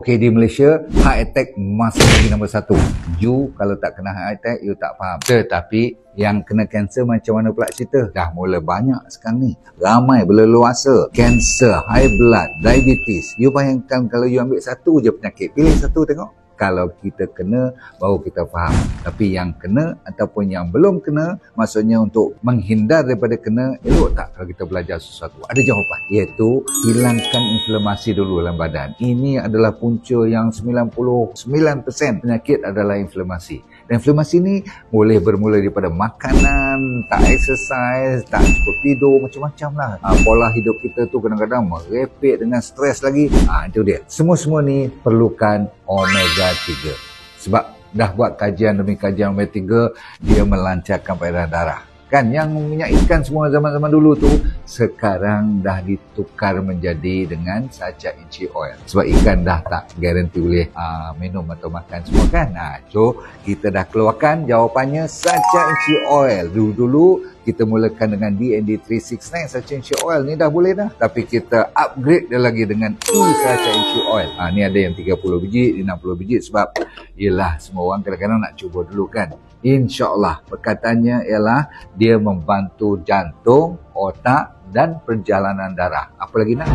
Okay, di Malaysia, heart attack masih lagi nombor 1. You kalau tak kena heart attack, you tak faham. Tetapi yang kena kanser macam mana pula cerita? Dah mula banyak sekarang ni. Ramai berleluasa. Kanser, high blood, diabetes. You bayangkan kalau you ambil satu je penyakit. Pilih satu tengok. Kalau kita kena, baru kita faham. Tapi yang kena ataupun yang belum kena, maksudnya untuk menghindar daripada kena, elok tak kalau kita belajar sesuatu? Ada jawapan, iaitu hilangkan inflamasi dulu dalam badan. Ini adalah punca yang 99% penyakit adalah inflamasi. Dan inflamasi ni boleh bermula daripada makanan, tak exercise, tak cukup tidur, macam-macam lah. Pola hidup kita tu kadang-kadang merepek dengan stres lagi. Itu dia. Semua-semua ni perlukan omega 3. Sebab dah buat kajian demi kajian omega 3, dia melancarkan peredaran darah. Kan yang minyak ikan semua zaman-zaman dulu tu sekarang dah ditukar menjadi dengan sacha inchi oil. Sebab ikan dah tak garanti boleh minum atau makan semua kan. So kita dah keluarkan jawapannya sacha inchi oil. Dulu kita mulakan dengan DND 369 sacha inchi oil ni dah boleh dah. Tapi kita upgrade dia lagi dengan sacha inchi oil. Ni ada yang 30 biji, 60 biji sebab yelah semua orang kadang-kadang nak cuba dulu kan. InsyaAllah perkataannya ialah dia membantu jantung, otak dan perjalanan darah. Apa lagi nak?